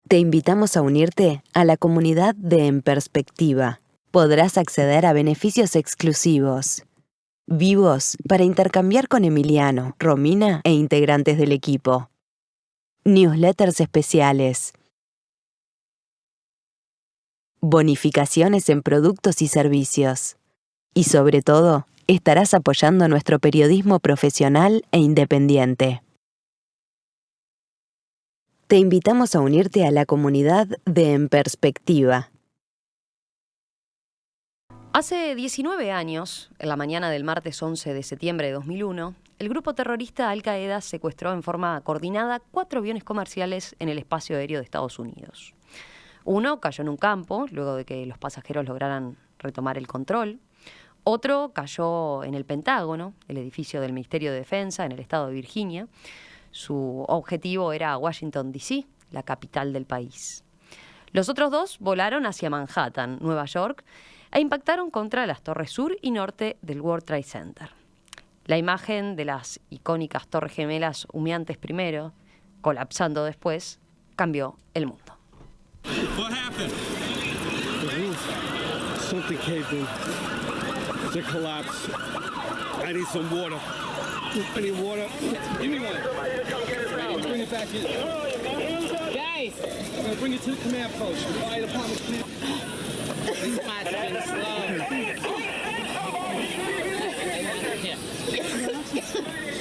Te invitamos a unirte a la comunidad de En Perspectiva. Podrás acceder a beneficios exclusivos, vivos para intercambiar con Emiliano, Romina e integrantes del equipo. Newsletters especiales. Bonificaciones en productos y servicios. Y sobre todo, estarás apoyando nuestro periodismo profesional e independiente. Te invitamos a unirte a la comunidad de En Perspectiva. Hace 19 años, en la mañana del martes 11 de septiembre de 2001, el grupo terrorista Al-Qaeda secuestró en forma coordinada 4 aviones comerciales en el espacio aéreo de Estados Unidos. Uno cayó en un campo, luego de que los pasajeros lograran retomar el control. Otro cayó en el Pentágono, el edificio del Ministerio de Defensa en el estado de Virginia. Su objetivo era Washington, D.C., la capital del país. Los otros 2 volaron hacia Manhattan, Nueva York, e impactaron contra las torres sur y norte del World Trade Center. La imagen de las icónicas torres gemelas humeantes primero, colapsando después, cambió el mundo. What happened? The roof. Something caved in. It collapsed. I need some water. I need water. Give me one. I'll bring it back in. Guys! I'm going to bring it to the command post. The fire department's command. This spot's been slow.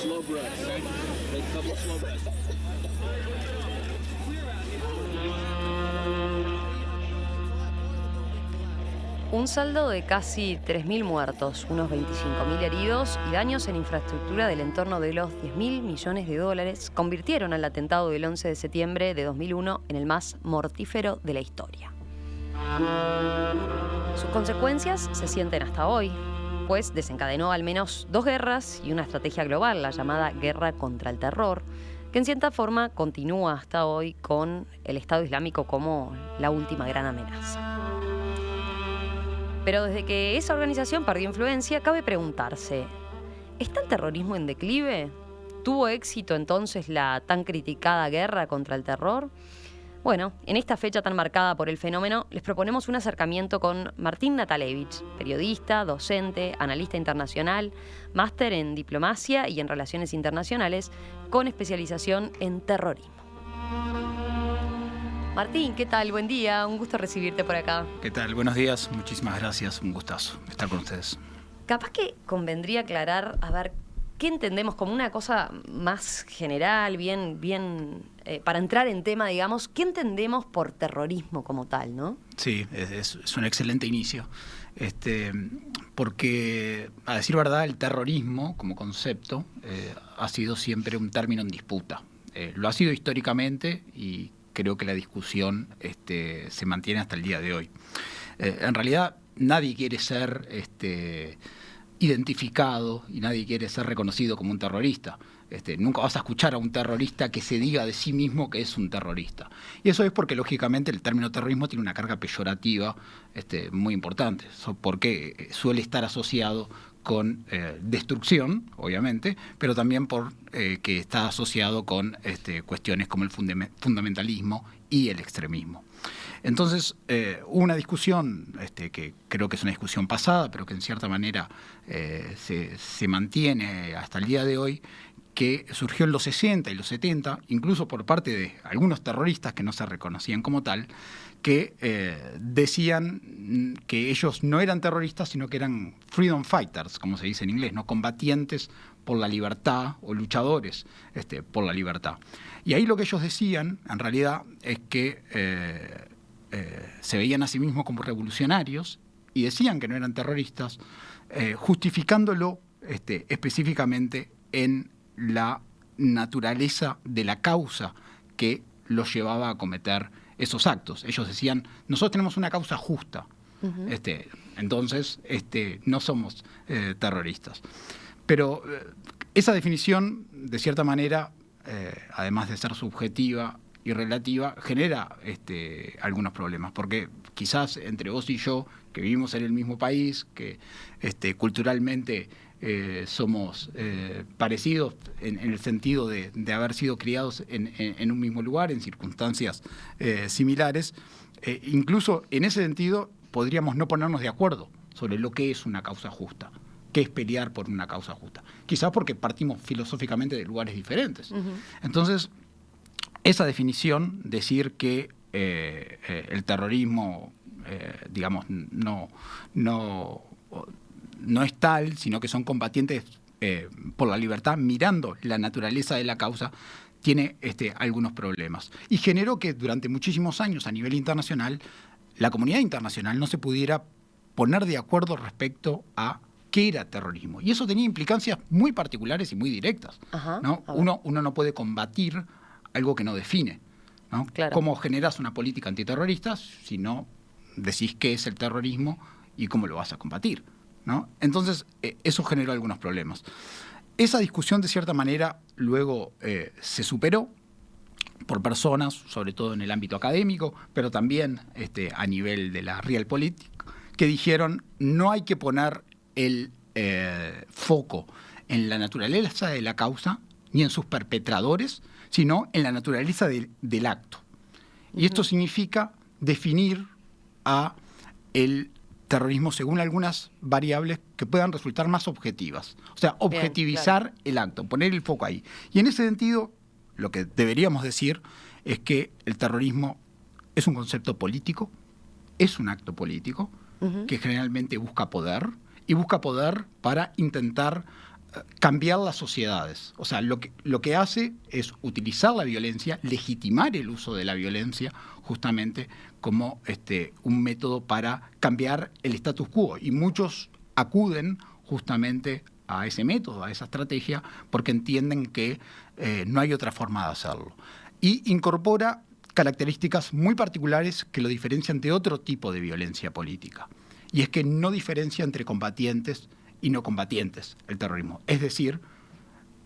Slow breaths. Take a couple of slow breaths. Un saldo de casi 3.000 muertos, unos 25.000 heridos y daños en infraestructura del entorno de los 10.000 millones de dólares convirtieron al atentado del 11 de septiembre de 2001 en el más mortífero de la historia. Sus consecuencias se sienten hasta hoy, pues desencadenó al menos 2 guerras y una estrategia global, la llamada Guerra contra el Terror, que en cierta forma continúa hasta hoy con el Estado Islámico como la última gran amenaza. Pero desde que esa organización perdió influencia, cabe preguntarse, ¿está el terrorismo en declive? ¿Tuvo éxito entonces la tan criticada guerra contra el terror? Bueno, en esta fecha tan marcada por el fenómeno, les proponemos un acercamiento con Martín Natalevich, periodista, docente, analista internacional, máster en diplomacia y en relaciones internacionales, con especialización en terrorismo. Martín, ¿qué tal? Buen día, un gusto recibirte por acá. ¿Qué tal? Buenos días, muchísimas gracias, un gustazo estar con ustedes. Capaz que convendría aclarar, a ver, ¿qué entendemos como una cosa más general, bien, para entrar en tema, digamos, ¿qué entendemos por terrorismo como tal, no? Sí, es un excelente inicio, porque, a decir verdad, el terrorismo como concepto ha sido siempre un término en disputa. Lo ha sido históricamente y creo que la discusión se mantiene hasta el día de hoy. En realidad, nadie quiere ser identificado y nadie quiere ser reconocido como un terrorista. Nunca vas a escuchar a un terrorista que se diga de sí mismo que es un terrorista. Y eso es porque, lógicamente, el término terrorismo tiene una carga peyorativa muy importante, porque suele estar asociado con destrucción, obviamente, pero también por que está asociado con cuestiones como el fundamentalismo y el extremismo. Entonces, hubo una discusión que creo que es una discusión pasada, pero que en cierta manera se mantiene hasta el día de hoy, que surgió en los 60 y los 70, incluso por parte de algunos terroristas que no se reconocían como tal, que decían que ellos no eran terroristas, sino que eran freedom fighters, como se dice en inglés, ¿no? Combatientes por la libertad o luchadores por la libertad. Y ahí lo que ellos decían, en realidad, es que se veían a sí mismos como revolucionarios y decían que no eran terroristas, justificándolo específicamente en la naturaleza de la causa que los llevaba a cometer esos actos. Ellos decían, nosotros tenemos una causa justa, entonces no somos terroristas. Pero esa definición, de cierta manera, además de ser subjetiva y relativa, genera algunos problemas, porque quizás entre vos y yo, que vivimos en el mismo país, que culturalmente somos parecidos en el sentido de haber sido criados en un mismo lugar, en circunstancias similares. Incluso en ese sentido podríamos no ponernos de acuerdo sobre lo que es una causa justa, qué es pelear por una causa justa. Quizás porque partimos filosóficamente de lugares diferentes. Entonces, esa definición, decir que el terrorismo, digamos, no es tal, sino que son combatientes por la libertad, mirando la naturaleza de la causa, tiene algunos problemas. Y generó que durante muchísimos años a nivel internacional, la comunidad internacional no se pudiera poner de acuerdo respecto a qué era terrorismo. Y eso tenía implicancias muy particulares y muy directas, ¿no? Uno no puede combatir algo que no define, ¿no? Claro. ¿Cómo generas una política antiterrorista si no decís qué es el terrorismo y cómo lo vas a combatir, ¿no? Entonces, eso generó algunos problemas. Esa discusión, de cierta manera, luego se superó por personas, sobre todo en el ámbito académico, pero también a nivel de la realpolitik, que dijeron no hay que poner el foco en la naturaleza de la causa ni en sus perpetradores, sino en la naturaleza del acto. Y esto significa definir a el terrorismo según algunas variables que puedan resultar más objetivas. O sea, objetivizar Bien, claro, el acto, poner el foco ahí. Y en ese sentido, lo que deberíamos decir es que el terrorismo es un concepto político, es un acto político, que generalmente busca poder, y busca poder para intentar cambiar las sociedades. O sea, lo que hace es utilizar la violencia, legitimar el uso de la violencia, justamente como un método para cambiar el status quo. Y muchos acuden justamente a ese método, a esa estrategia, porque entienden que no hay otra forma de hacerlo. Y incorpora características muy particulares que lo diferencian de otro tipo de violencia política. Y es que no diferencia entre combatientes y no combatientes el terrorismo. Es decir,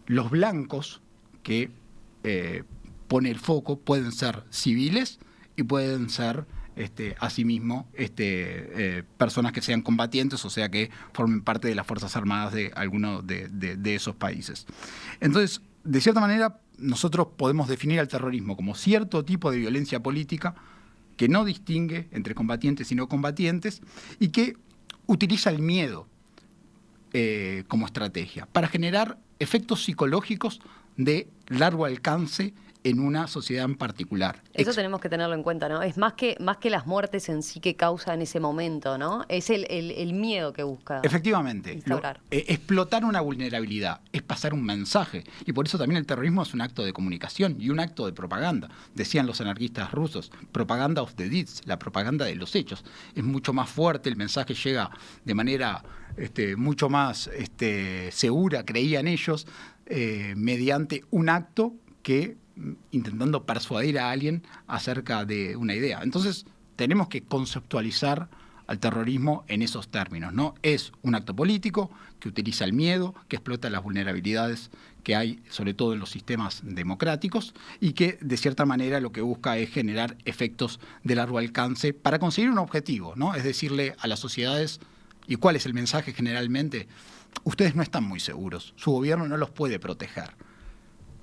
los blancos que pone el foco pueden ser civiles y pueden ser asimismo personas que sean combatientes, o sea que formen parte de las Fuerzas Armadas de alguno de esos países. Entonces, de cierta manera, nosotros podemos definir al terrorismo como cierto tipo de violencia política que no distingue entre combatientes y no combatientes y que utiliza el miedo como estrategia para generar efectos psicológicos de largo alcance en una sociedad en particular. Eso tenemos que tenerlo en cuenta, ¿no? Es más que las muertes en sí que causa en ese momento, ¿no? Es el miedo que busca. Efectivamente. Instaurar. Explotar una vulnerabilidad es pasar un mensaje. Y por eso también el terrorismo es un acto de comunicación y un acto de propaganda. Decían los anarquistas rusos, propaganda of the deeds, la propaganda de los hechos. Es mucho más fuerte, el mensaje llega de manera mucho más segura, creían ellos, mediante un acto que intentando persuadir a alguien acerca de una idea. Entonces, tenemos que conceptualizar al terrorismo en esos términos, ¿no? Es un acto político que utiliza el miedo, que explota las vulnerabilidades que hay, sobre todo en los sistemas democráticos, y que, de cierta manera, lo que busca es generar efectos de largo alcance para conseguir un objetivo, ¿no? Es decirle a las sociedades, ¿y cuál es el mensaje generalmente? Ustedes no están muy seguros, su gobierno no los puede proteger.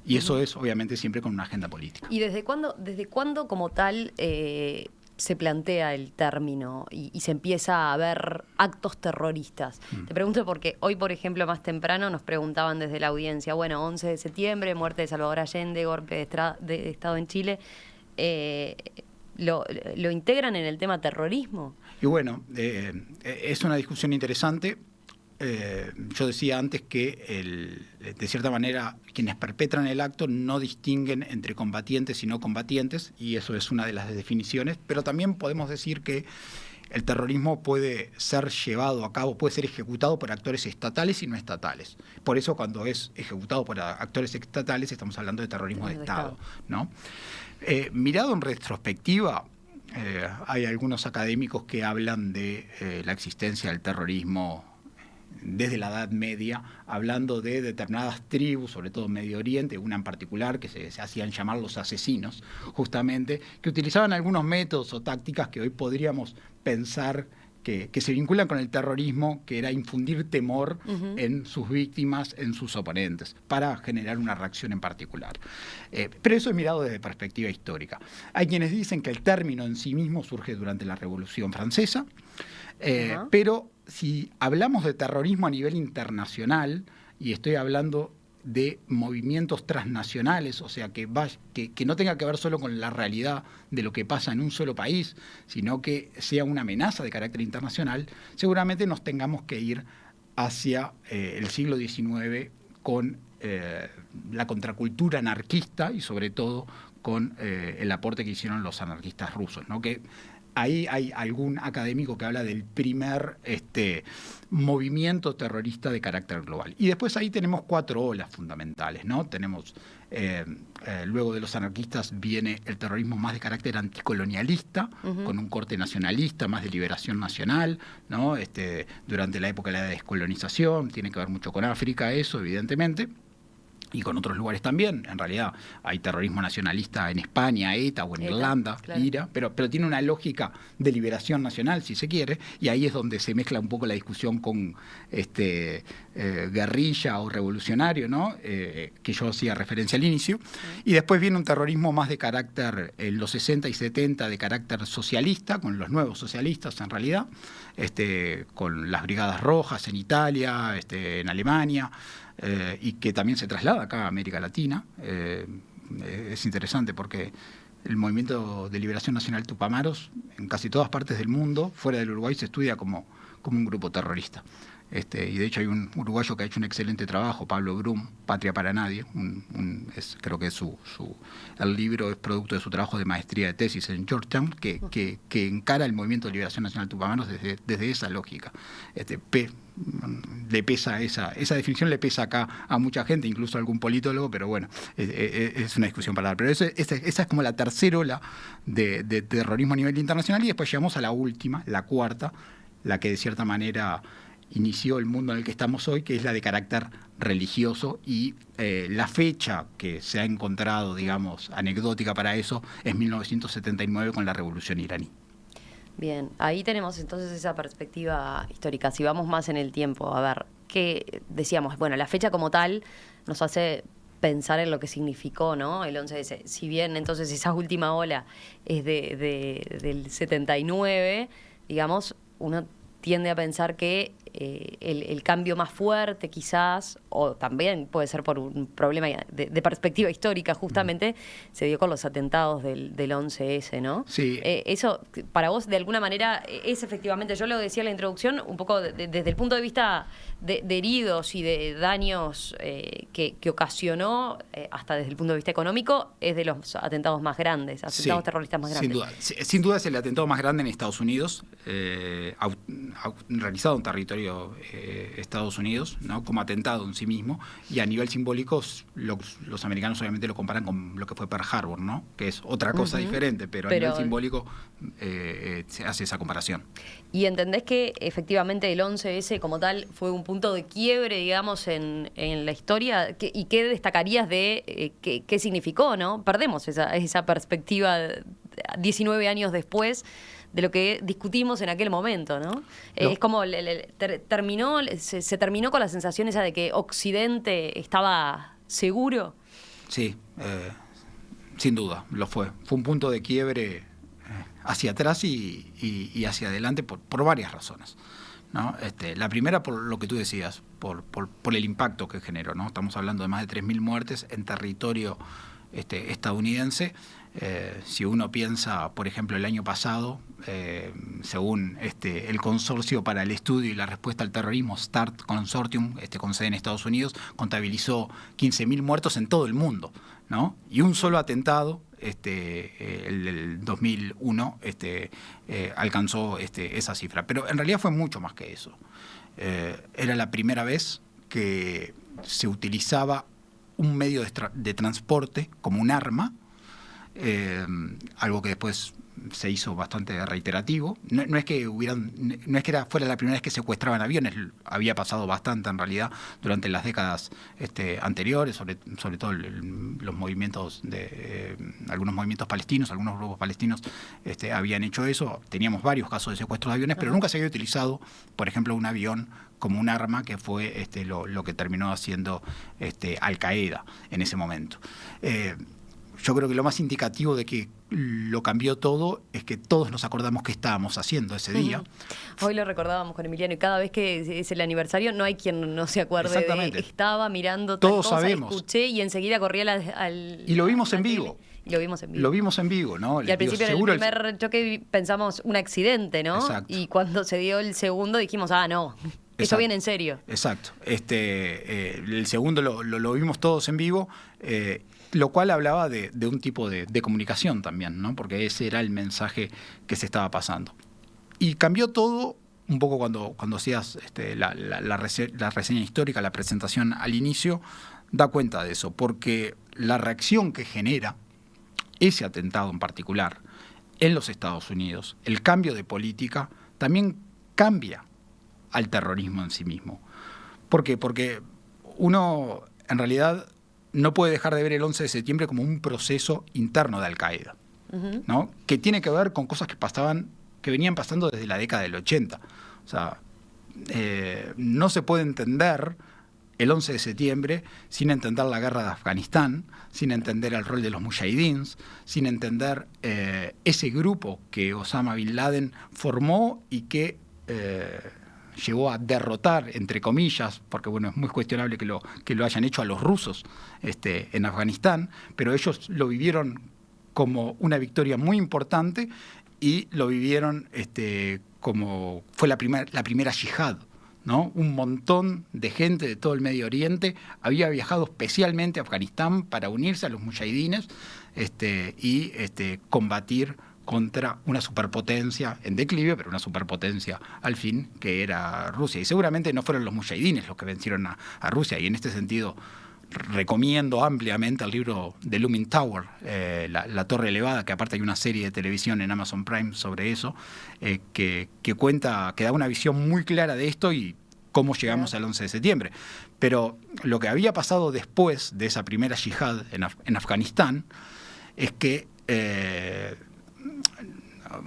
Y eso es, obviamente, siempre con una agenda política. ¿Y desde cuándo como tal se plantea el término y se empieza a ver actos terroristas? Te pregunto porque hoy, por ejemplo, más temprano nos preguntaban desde la audiencia, bueno, 11 de septiembre, muerte de Salvador Allende, golpe de Estado en Chile, ¿lo integran en el tema terrorismo? Y bueno, es una discusión interesante. Yo decía antes que, de cierta manera, quienes perpetran el acto no distinguen entre combatientes y no combatientes, y eso es una de las definiciones, pero también podemos decir que el terrorismo puede ser llevado a cabo, puede ser ejecutado por actores estatales y no estatales. Por eso, cuando es ejecutado por actores estatales, estamos hablando de terrorismo de Estado, ¿no? Mirado en retrospectiva, hay algunos académicos que hablan de la existencia del terrorismo desde la Edad Media, hablando de determinadas tribus, sobre todo en Medio Oriente, una en particular que se hacían llamar los asesinos, justamente, que utilizaban algunos métodos o tácticas que hoy podríamos pensar que se vinculan con el terrorismo, que era infundir temor en sus víctimas, en sus oponentes, para generar una reacción en particular. Pero eso es mirado desde perspectiva histórica. Hay quienes dicen que el término en sí mismo surge durante la Revolución Francesa, pero si hablamos de terrorismo a nivel internacional, y estoy hablando de movimientos transnacionales, o sea, que no tenga que ver solo con la realidad de lo que pasa en un solo país, sino que sea una amenaza de carácter internacional, seguramente nos tengamos que ir hacia el siglo XIX con la contracultura anarquista y sobre todo con el aporte que hicieron los anarquistas rusos, ¿no? Que ahí hay algún académico que habla del primer movimiento terrorista de carácter global. Y después ahí tenemos 4 olas fundamentales, ¿no? Tenemos, luego de los anarquistas viene el terrorismo más de carácter anticolonialista, con un corte nacionalista, más de liberación nacional, ¿no? Durante la época de la descolonización, tiene que ver mucho con África, eso, evidentemente. Y con otros lugares también. En realidad hay terrorismo nacionalista en España, ETA, o en Irlanda, claro. IRA, pero tiene una lógica de liberación nacional, si se quiere, y ahí es donde se mezcla un poco la discusión con guerrilla o revolucionario, ¿no? Que yo hacía referencia al inicio. Y después viene un terrorismo más de carácter, en los 60 y 70, de carácter socialista, con los nuevos socialistas en realidad, con las Brigadas Rojas en Italia, en Alemania, y que también se traslada acá a América Latina. Es interesante porque el movimiento de liberación nacional Tupamaros, en casi todas partes del mundo, fuera del Uruguay, se estudia como un grupo terrorista. Y de hecho hay un uruguayo que ha hecho un excelente trabajo, Pablo Brum, Patria para Nadie, creo que el libro es producto de su trabajo de maestría de tesis en Georgetown, que encara el movimiento de liberación nacional Tupamaros desde esa lógica. Le pesa esa definición, le pesa acá a mucha gente, incluso a algún politólogo, pero bueno, es una discusión para dar. Pero esa es como la tercera ola de terrorismo a nivel internacional, y después llegamos a la última, la cuarta, la que de cierta manera inició el mundo en el que estamos hoy, que es la de carácter religioso, y la fecha que se ha encontrado, digamos, anecdótica para eso, es 1979 con la Revolución iraní. Bien, ahí tenemos entonces esa perspectiva histórica. Si vamos más en el tiempo, a ver, ¿qué decíamos? Bueno, la fecha como tal nos hace pensar en lo que significó, ¿no? El 11S. Si bien entonces esa última ola es del 79, digamos, uno tiende a pensar que el cambio más fuerte quizás, o también puede ser por un problema de perspectiva histórica justamente, se dio con los atentados del 11S, ¿no? Sí. Eso, para vos, de alguna manera, es efectivamente, yo lo decía en la introducción, un poco desde el punto de vista de heridos y de daños que ocasionó, hasta desde el punto de vista económico, es de los atentados más grandes, atentados terroristas más grandes. Sin duda. Sin duda es el atentado más grande en Estados Unidos, realizado en territorio Estados Unidos, ¿no? Como atentado en sí mismo, y a nivel simbólico los americanos obviamente lo comparan con lo que fue Pearl Harbor, ¿no? Que es otra cosa diferente, pero a nivel simbólico se hace esa comparación. ¿Y entendés que efectivamente el 11S como tal fue un punto de quiebre, digamos, en la historia? ¿Y qué destacarías de qué significó, ¿no? Perdemos esa perspectiva 19 años después de lo que discutimos en aquel momento, ¿no? Es como se terminó con la sensación esa de que Occidente estaba seguro. Sí, sin duda, lo fue. Fue un punto de quiebre hacia atrás y hacia adelante por varias razones, ¿no? La primera, por lo que tú decías, por el impacto que generó, ¿no? Estamos hablando de más de 3.000 muertes en territorio estadounidense. Si uno piensa, por ejemplo, el año pasado, según el Consorcio para el Estudio y la Respuesta al Terrorismo, START Consortium, con sede en Estados Unidos, contabilizó 15.000 muertos en todo el mundo, ¿no? Y un solo atentado, el 2001, alcanzó esa cifra. Pero en realidad fue mucho más que eso. Era la primera vez que se utilizaba un medio de transporte como un arma, algo que después se hizo bastante reiterativo. No es que fuera la primera vez que secuestraban aviones, había pasado bastante en realidad durante las décadas anteriores, sobre todo los movimientos algunos movimientos palestinos, algunos grupos palestinos habían hecho eso. Teníamos varios casos de secuestros de aviones, pero nunca se había utilizado, por ejemplo, un avión como un arma, que fue lo que terminó haciendo Al-Qaeda en ese momento. Yo creo que lo más indicativo de que lo cambió todo es que todos nos acordamos qué estábamos haciendo ese día. Hoy lo recordábamos con Emiliano y cada vez que es el aniversario no hay quien no se acuerde Exactamente. estaba mirando tal Todos cosa, sabemos. escuché y enseguida corría Y lo vimos en vivo. Y lo vimos en vivo. Lo vimos en vivo, ¿no? Y al principio en el primer choque pensamos un accidente, ¿no? Exacto. Y cuando se dio el segundo dijimos, no, eso viene en serio. Exacto. El segundo lo vimos todos en vivo, lo cual hablaba de un tipo de comunicación también, ¿no? Porque ese era el mensaje que se estaba pasando. Y cambió todo un poco cuando hacías la reseña histórica, la presentación al inicio, da cuenta de eso, porque la reacción que genera ese atentado en particular en los Estados Unidos, el cambio de política, también cambia al terrorismo en sí mismo. ¿Por qué? Porque uno en realidad no puede dejar de ver el 11 de septiembre como un proceso interno de Al-Qaeda, ¿no? Que tiene que ver con cosas que venían pasando desde la década del 80. O sea, no se puede entender el 11 de septiembre sin entender la guerra de Afganistán, sin entender el rol de los mujahidins, sin entender ese grupo que Osama Bin Laden formó y que llegó a derrotar, entre comillas, porque bueno, es muy cuestionable que lo hayan hecho a los rusos en Afganistán, pero ellos lo vivieron como una victoria muy importante y lo vivieron como fue la primera yihad, ¿no? Un montón de gente de todo el Medio Oriente había viajado especialmente a Afganistán para unirse a los mujahidines y combatir contra una superpotencia en declive, pero una superpotencia al fin, que era Rusia. Y seguramente no fueron los mujahidines los que vencieron a Rusia, y en este sentido recomiendo ampliamente el libro de Looming Tower, la Torre Elevada, que aparte hay una serie de televisión en Amazon Prime sobre eso, que cuenta, que da una visión muy clara de esto y cómo llegamos al 11 de septiembre. Pero lo que había pasado después de esa primera yihad en Afganistán es que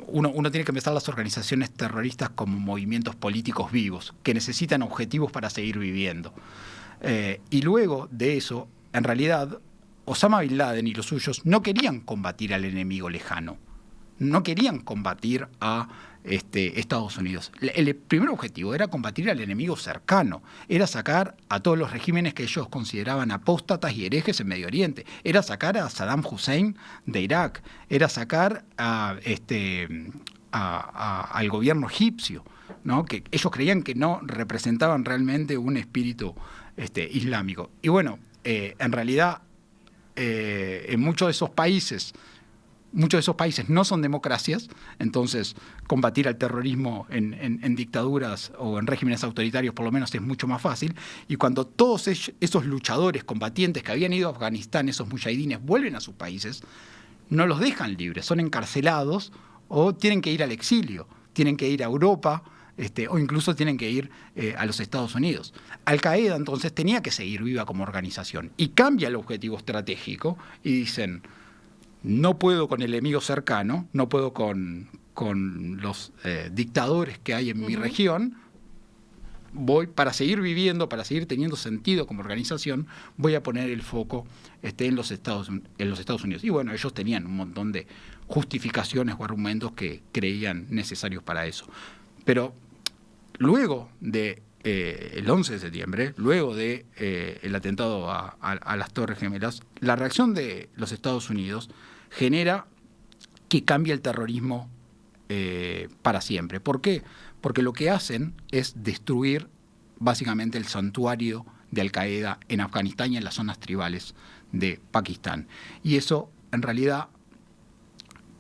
uno tiene que pensar las organizaciones terroristas como movimientos políticos vivos, que necesitan objetivos para seguir viviendo. Y luego de eso, en realidad, Osama Bin Laden y los suyos no querían combatir al enemigo lejano, no querían combatir a Estados Unidos. El primer objetivo era combatir al enemigo cercano, era sacar a todos los regímenes que ellos consideraban apóstatas y herejes en Medio Oriente, era sacar a Saddam Hussein de Irak, era sacar al gobierno egipcio, ¿no? Que ellos creían que no representaban realmente un espíritu islámico. Y bueno, en realidad en muchos de esos países no son democracias, entonces combatir al terrorismo en dictaduras o en regímenes autoritarios por lo menos es mucho más fácil. Y cuando todos esos luchadores combatientes que habían ido a Afganistán, esos mujahidines, vuelven a sus países, no los dejan libres, son encarcelados o tienen que ir al exilio, tienen que ir a Europa, o incluso tienen que ir a los Estados Unidos. Al-Qaeda entonces tenía que seguir viva como organización y cambia el objetivo estratégico y dicen: no puedo con el enemigo cercano, no puedo con los dictadores que hay en mi región, voy, para seguir viviendo, para seguir teniendo sentido como organización, voy a poner el foco en los Estados Unidos. Y bueno, ellos tenían un montón de justificaciones o argumentos que creían necesarios para eso. Pero luego de el 11 de septiembre, luego de el atentado a las Torres Gemelas, la reacción de los Estados Unidos genera que cambie el terrorismo para siempre. ¿Por qué? Porque lo que hacen es destruir básicamente el santuario de Al-Qaeda en Afganistán y en las zonas tribales de Pakistán. Y eso, en realidad,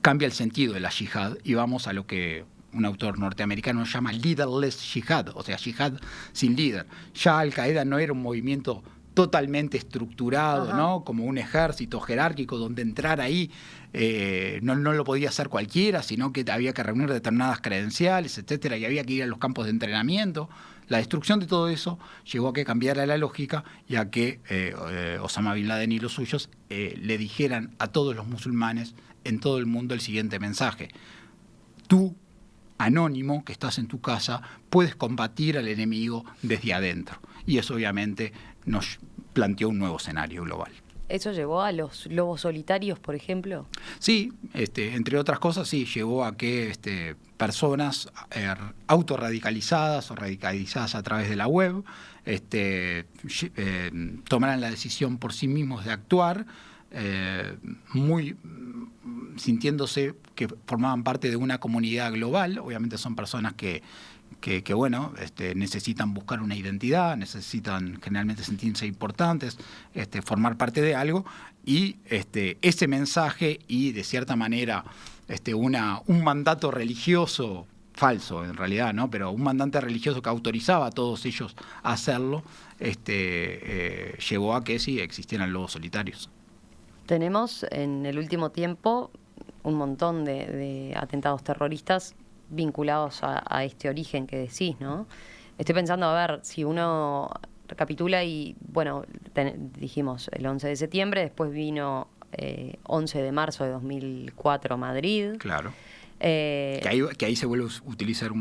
cambia el sentido de la yihad y vamos a lo que un autor norteamericano llama leaderless jihad, o sea, jihad sin líder. Ya Al-Qaeda no era un movimiento totalmente estructurado, Ajá. ¿no? Como un ejército jerárquico donde entrar ahí no lo podía hacer cualquiera, sino que había que reunir determinadas credenciales, etcétera, y había que ir a los campos de entrenamiento. La destrucción de todo eso llevó a que cambiara la lógica y a que Osama Bin Laden y los suyos le dijeran a todos los musulmanes en todo el mundo el siguiente mensaje: tú, anónimo, que estás en tu casa, puedes combatir al enemigo desde adentro. Y eso obviamente nos planteó un nuevo escenario global. ¿Eso llevó a los lobos solitarios, por ejemplo? Sí, entre otras cosas, sí, llevó a que personas autorradicalizadas o radicalizadas a través de la web tomaran la decisión por sí mismos de actuar, muy sintiéndose que formaban parte de una comunidad global. Obviamente son personas que bueno, necesitan buscar una identidad, necesitan generalmente sentirse importantes, formar parte de algo, y ese mensaje y de cierta manera un mandato religioso falso en realidad, ¿no? Pero un mandato religioso que autorizaba a todos ellos a hacerlo, llevó a que sí existieran lobos solitarios. Tenemos en el último tiempo un montón de atentados terroristas vinculados a este origen que decís, ¿no? Estoy pensando, a ver, si uno recapitula y, bueno, dijimos el 11 de septiembre, después vino 11 de marzo de 2004 Madrid. Claro. Que ahí se vuelve a utilizar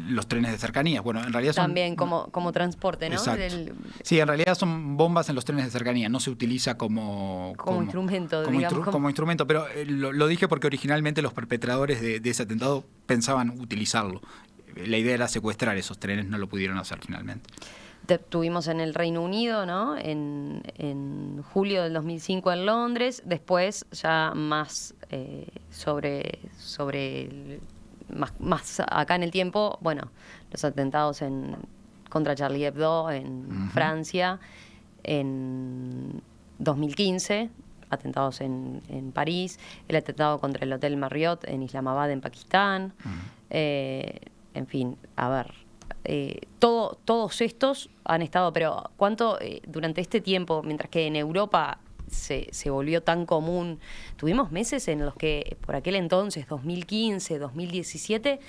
los trenes de cercanías. Bueno, en realidad son... También como transporte, ¿no? Exacto. Sí, en realidad son bombas en los trenes de cercanía, no se utiliza como instrumento, digamos. Como instrumento, pero lo dije porque originalmente los perpetradores de ese atentado pensaban utilizarlo. La idea era secuestrar esos trenes, no lo pudieron hacer finalmente. Tuvimos en el Reino Unido, ¿no? En julio del 2005 en Londres, después ya más más acá en el tiempo, bueno, los atentados contra Charlie Hebdo en Francia, en 2015, atentados en París, el atentado contra el Hotel Marriott en Islamabad, en Pakistán, en fin, a ver, todos estos han estado, pero ¿cuánto durante este tiempo, mientras que en Europa se volvió tan común? Tuvimos meses en los que, por aquel entonces, 2015, 2017,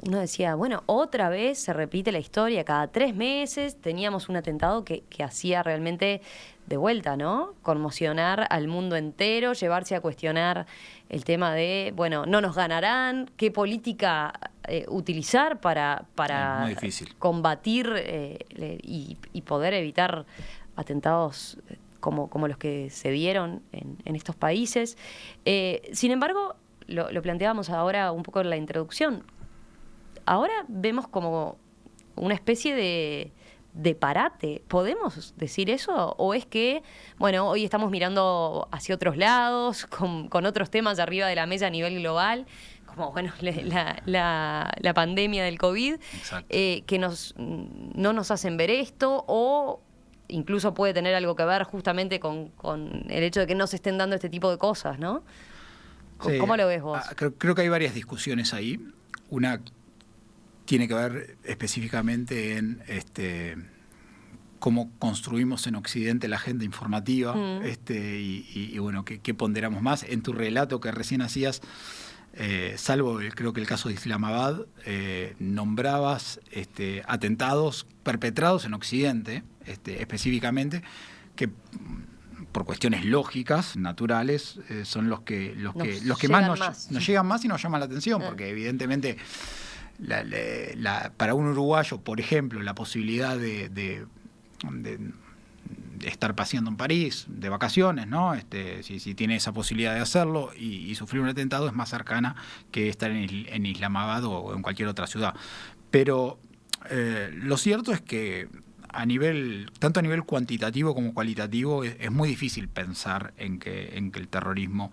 uno decía, bueno, otra vez se repite la historia, cada 3 meses teníamos un atentado que hacía realmente de vuelta, ¿no? Conmocionar al mundo entero, llevarse a cuestionar el tema de, bueno, no nos ganarán, qué política utilizar para muy difícil. combatir y poder evitar atentados como los que se dieron en estos países. Sin embargo, lo planteábamos ahora un poco en la introducción. Ahora vemos como una especie de parate. ¿Podemos decir eso? ¿O es que, bueno, hoy estamos mirando hacia otros lados, con otros temas arriba de la mesa a nivel global, como, bueno, la pandemia del COVID, que no nos hacen ver esto, o incluso puede tener algo que ver justamente con el hecho de que no se estén dando este tipo de cosas, ¿no? Sí. ¿Cómo lo ves vos? Creo que hay varias discusiones ahí. Una tiene que ver específicamente en cómo construimos en Occidente la agenda informativa, y bueno, qué ponderamos más. En tu relato que recién hacías, salvo creo que el caso de Islamabad, nombrabas atentados perpetrados en Occidente, específicamente, que por cuestiones lógicas, naturales, son los que más nos llegan más y nos llaman la atención, porque evidentemente para un uruguayo, por ejemplo, la posibilidad de estar paseando en París de vacaciones, ¿no? Si tiene esa posibilidad de hacerlo y sufrir un atentado, es más cercana que estar en Islamabad o en cualquier otra ciudad. Pero lo cierto es que tanto a nivel cuantitativo como cualitativo, es muy difícil pensar en que el terrorismo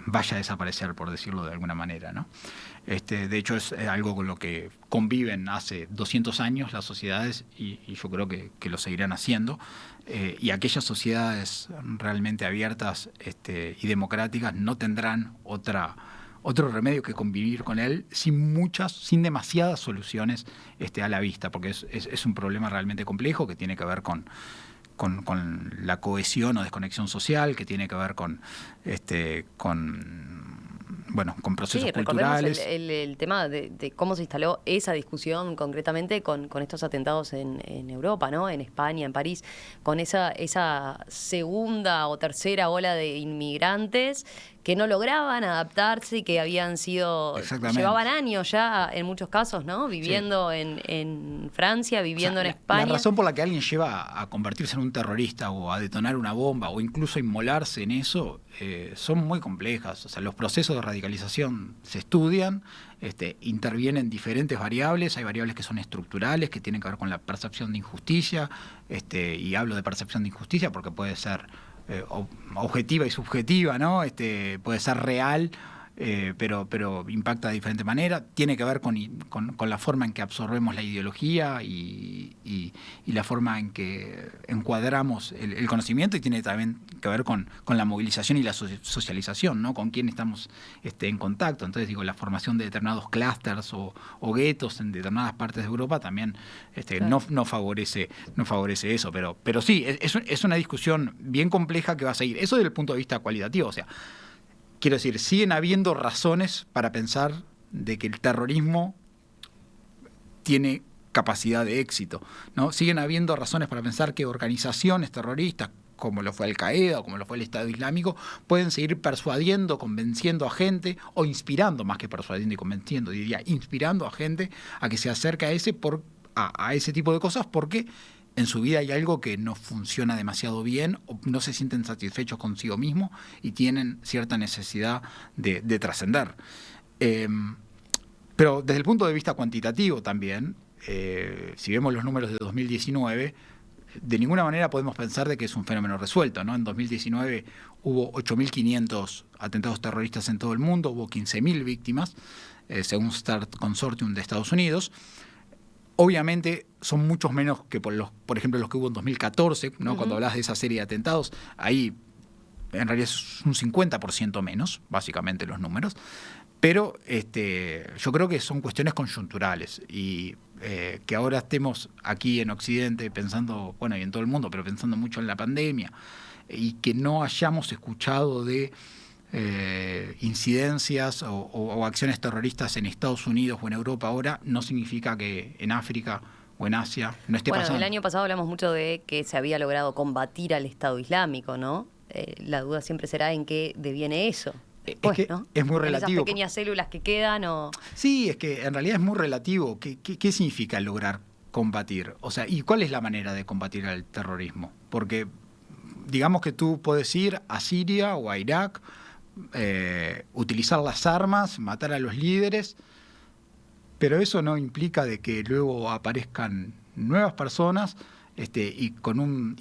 vaya a desaparecer, por decirlo de alguna manera, ¿no? De hecho, es algo con lo que conviven hace 200 años las sociedades, y yo creo que lo seguirán haciendo, y aquellas sociedades realmente abiertas y democráticas no tendrán otra otro remedio que convivir con él sin demasiadas soluciones a la vista, porque es un problema realmente complejo que tiene que ver con la cohesión o desconexión social, que tiene que ver con procesos culturales. El tema de cómo se instaló esa discusión concretamente con estos atentados en Europa, ¿no? En España, en París, con esa segunda o tercera ola de inmigrantes que no lograban adaptarse y que habían sido... Llevaban años ya, en muchos casos, ¿no? Viviendo en Francia, viviendo en España. La razón por la que alguien lleva a convertirse en un terrorista o a detonar una bomba o incluso a inmolarse en eso son muy complejas. O sea, los procesos de radicalización se estudian, intervienen diferentes variables. Hay variables que son estructurales, que tienen que ver con la percepción de injusticia, y hablo de percepción de injusticia porque puede ser objetiva y subjetiva, ¿no? Puede ser real, pero impacta de diferente manera. Tiene que ver con la forma en que absorbemos la ideología y la forma en que encuadramos el conocimiento, y tiene también que ver con la movilización y la socialización, ¿no? Con quién estamos en contacto. Entonces, digo, la formación de determinados clústeres o guetos en determinadas partes de Europa también claro. no favorece eso, pero sí, es una discusión bien compleja que va a seguir. Eso desde el punto de vista cualitativo, o sea, quiero decir, siguen habiendo razones para pensar de que el terrorismo tiene capacidad de éxito, ¿no? Siguen habiendo razones para pensar que organizaciones terroristas, como lo fue Al-Qaeda o como lo fue el Estado Islámico, pueden seguir persuadiendo, convenciendo a gente, o inspirando, más que persuadiendo y convenciendo, diría, inspirando a gente a que se acerque a ese tipo de cosas, porque en su vida hay algo que no funciona demasiado bien, o no se sienten satisfechos consigo mismos y tienen cierta necesidad de trascender. Pero desde el punto de vista cuantitativo también, si vemos los números de 2019, de ninguna manera podemos pensar de que es un fenómeno resuelto, ¿no? En 2019 hubo 8.500 atentados terroristas en todo el mundo, hubo 15.000 víctimas, según START Consortium de Estados Unidos. Obviamente son muchos menos que por ejemplo los que hubo en 2014, ¿no? Uh-huh. Cuando hablas de esa serie de atentados, ahí en realidad es un 50% menos, básicamente, los números. Pero yo creo que son cuestiones coyunturales, y que ahora estemos aquí en Occidente pensando, bueno, y en todo el mundo, pero pensando mucho en la pandemia, y que no hayamos escuchado de incidencias o acciones terroristas en Estados Unidos o en Europa ahora, no significa que en África o en Asia no esté pasando. El año pasado hablamos mucho de que se había logrado combatir al Estado Islámico, ¿no? La duda siempre será en qué deviene eso. Pues, es que ¿no? Es muy relativo. Esas pequeñas células que quedan o... Sí, es que en realidad es muy relativo. ¿Qué significa lograr combatir? O sea, ¿y cuál es la manera de combatir al terrorismo? Porque digamos que tú puedes ir a Siria o a Irak, utilizar las armas, matar a los líderes, pero eso no implica de que luego aparezcan nuevas personas y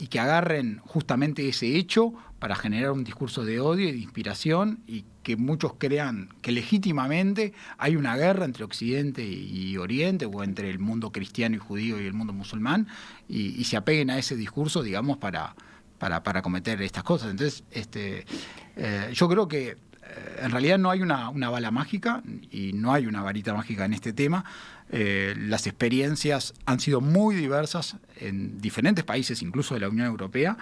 que agarren justamente ese hecho para generar un discurso de odio y de inspiración, y que muchos crean que legítimamente hay una guerra entre Occidente y Oriente, o entre el mundo cristiano y judío y el mundo musulmán, y se apeguen a ese discurso, digamos, para cometer estas cosas. Entonces, yo creo que en realidad no hay una bala mágica y no hay una varita mágica en este tema. Las experiencias han sido muy diversas en diferentes países, incluso de la Unión Europea,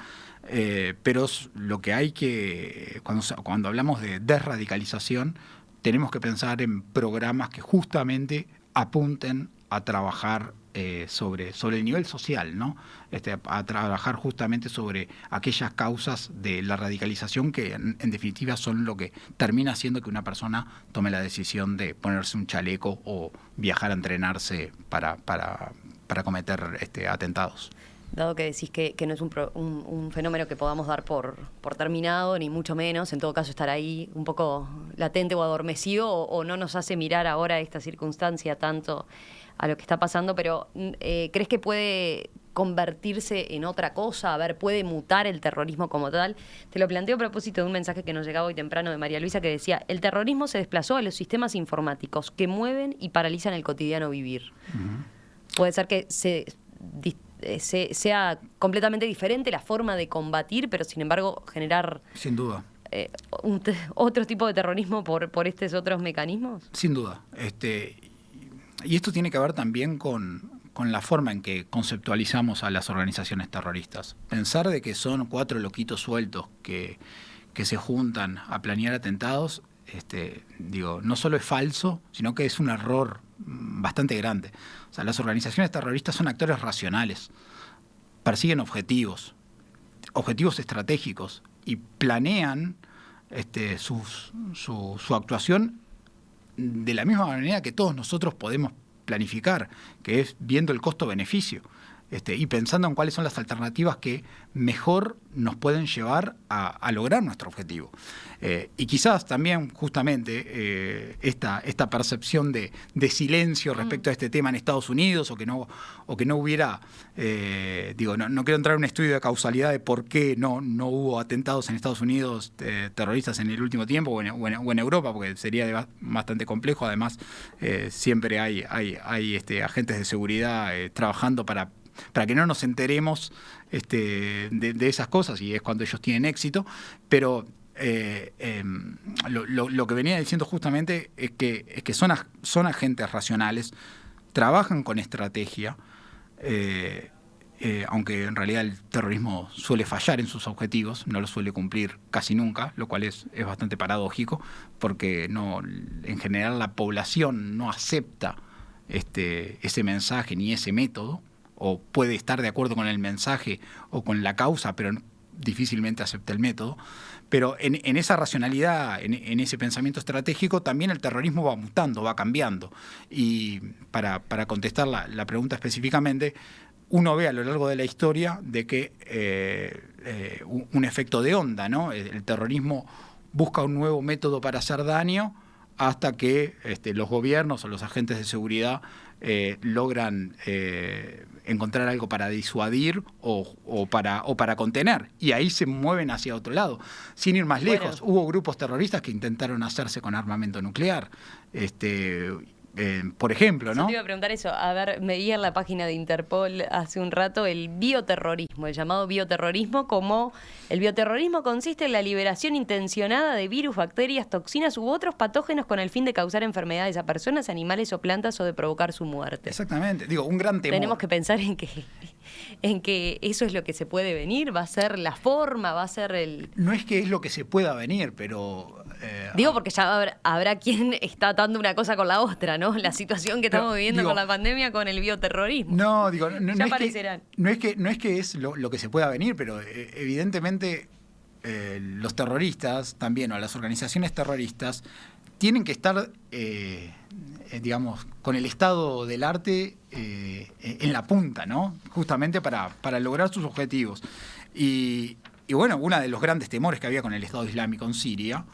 pero lo que hay que, cuando hablamos de desradicalización, tenemos que pensar en programas que justamente apunten a trabajar sobre el nivel social, ¿no? A trabajar justamente sobre aquellas causas de la radicalización que en definitiva son lo que termina haciendo que una persona tome la decisión de ponerse un chaleco o viajar a entrenarse para cometer atentados. Dado que decís que no es un fenómeno que podamos dar por terminado, ni mucho menos, en todo caso estar ahí un poco latente o adormecido, o no nos hace mirar ahora esta circunstancia tanto a lo que está pasando, pero ¿crees que puede convertirse en otra cosa? A ver, ¿puede mutar el terrorismo como tal? Te lo planteo a propósito de un mensaje que nos llegaba hoy temprano de María Luisa, que decía: el terrorismo se desplazó a los sistemas informáticos que mueven y paralizan el cotidiano vivir. Uh-huh. Puede ser que sea completamente diferente la forma de combatir, pero sin embargo generar... Sin duda. otro tipo de terrorismo por estos otros mecanismos? Sin duda. Y esto tiene que ver también con la forma en que conceptualizamos a las organizaciones terroristas. Pensar de que son 4 loquitos sueltos que se juntan a planear atentados, no solo es falso, sino que es un error bastante grande. O sea, las organizaciones terroristas son actores racionales, persiguen objetivos estratégicos y planean su actuación de la misma manera que todos nosotros podemos planificar, que es viendo el costo-beneficio y pensando en cuáles son las alternativas que mejor nos pueden llevar a lograr nuestro objetivo. Y quizás también justamente esta percepción de silencio respecto a este tema en Estados Unidos, o que no hubiera, no quiero entrar en un estudio de causalidad de por qué no hubo atentados en Estados Unidos terroristas en el último tiempo o en Europa, porque sería bastante complejo. Además, siempre hay agentes de seguridad trabajando para que no nos enteremos de esas cosas, y es cuando ellos tienen éxito. Pero lo que venía diciendo justamente es que son agentes racionales, trabajan con estrategia, aunque en realidad el terrorismo suele fallar en sus objetivos, no lo suele cumplir casi nunca, lo cual es bastante paradójico, porque en general la población no acepta ese mensaje ni ese método, o puede estar de acuerdo con el mensaje o con la causa, pero difícilmente acepta el método. Pero en esa racionalidad, en ese pensamiento estratégico, también el terrorismo va mutando, va cambiando. Y para contestar la pregunta específicamente, uno ve a lo largo de la historia de que un efecto de onda, ¿no? El terrorismo busca un nuevo método para hacer daño, hasta que los gobiernos o los agentes de seguridad logran encontrar algo para disuadir o para contener, y ahí se mueven hacia otro lado. Sin ir más lejos, hubo grupos terroristas que intentaron hacerse con armamento nuclear, por ejemplo, ¿no? Yo te iba a preguntar eso. A ver, me vi en la página de Interpol hace un rato el bioterrorismo, el llamado bioterrorismo, como el bioterrorismo consiste en la liberación intencionada de virus, bacterias, toxinas u otros patógenos con el fin de causar enfermedades a personas, animales o plantas, o de provocar su muerte. Exactamente. Digo, un gran temor. Tenemos que pensar en que eso es lo que se puede venir, va a ser la forma, va a ser el... No es que es lo que se pueda venir, pero... Digo, porque ya habrá quien está atando una cosa con la otra, ¿no? La situación que estamos viviendo con la pandemia, con el bioterrorismo. No, digo, no ya es aparecerán. No es que es lo que se pueda venir, pero evidentemente los terroristas también, o las organizaciones terroristas, tienen que estar, con el estado del arte en la punta, ¿no? Justamente para lograr sus objetivos. Y bueno, uno de los grandes temores que había con el Estado Islámico en Siria,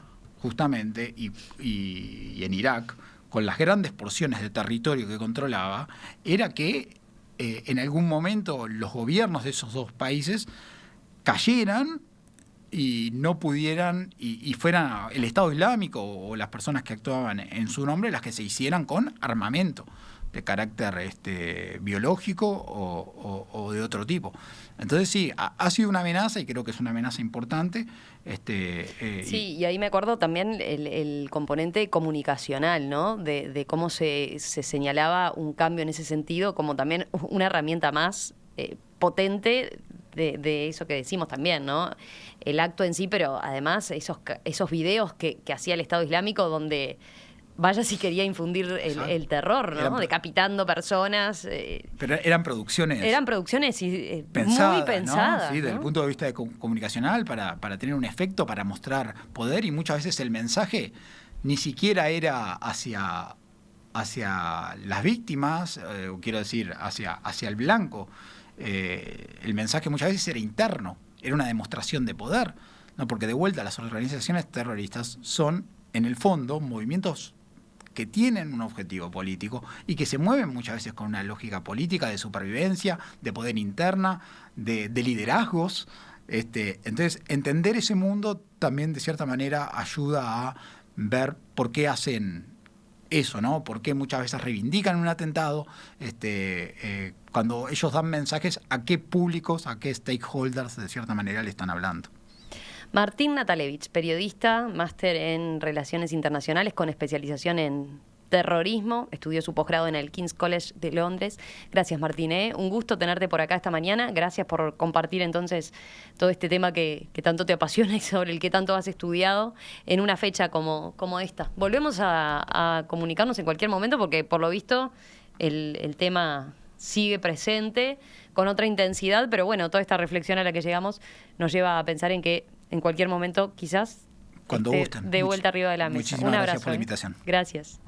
justamente, y en Irak, con las grandes porciones de territorio que controlaba, era que en algún momento los gobiernos de esos dos países cayeran y no pudieran, y fueran el Estado Islámico o las personas que actuaban en su nombre las que se hicieran con armamento de carácter biológico o de otro tipo. Entonces sí, ha sido una amenaza, y creo que es una amenaza importante. Sí, y ahí me acuerdo también el componente comunicacional, ¿no? De cómo se señalaba un cambio en ese sentido como también una herramienta más potente de eso que decimos también, ¿no? El acto en sí, pero además esos videos que hacía el Estado Islámico, donde vaya si quería infundir el terror, ¿no? Decapitando personas. Pero eran producciones. Eran producciones pensadas, muy pensadas, ¿no? Sí, ¿no? desde el punto de vista comunicacional, para tener un efecto, para mostrar poder, y muchas veces el mensaje ni siquiera era hacia las víctimas, quiero decir, hacia el blanco. El mensaje muchas veces era interno, era una demostración de poder, ¿no? Porque de vuelta las organizaciones terroristas son, en el fondo, movimientos que tienen un objetivo político y que se mueven muchas veces con una lógica política de supervivencia, de poder interna, de liderazgos. Entonces, entender ese mundo también, de cierta manera, ayuda a ver por qué hacen eso, ¿no? Por qué muchas veces reivindican un atentado, cuando ellos dan mensajes, a qué públicos, a qué stakeholders, de cierta manera, le están hablando. Martín Natalevich, periodista, máster en Relaciones Internacionales con especialización en terrorismo, estudió su posgrado en el King's College de Londres. Gracias, Martín, un gusto tenerte por acá esta mañana. Gracias por compartir entonces todo este tema que tanto te apasiona y sobre el que tanto has estudiado en una fecha como esta. Volvemos a comunicarnos en cualquier momento porque por lo visto el tema sigue presente con otra intensidad, pero bueno, toda esta reflexión a la que llegamos nos lleva a pensar en que en cualquier momento quizás cuando gusten. De vuelta arriba de la mesa. Muchísimas Un abrazo. gracias por la invitación. Gracias.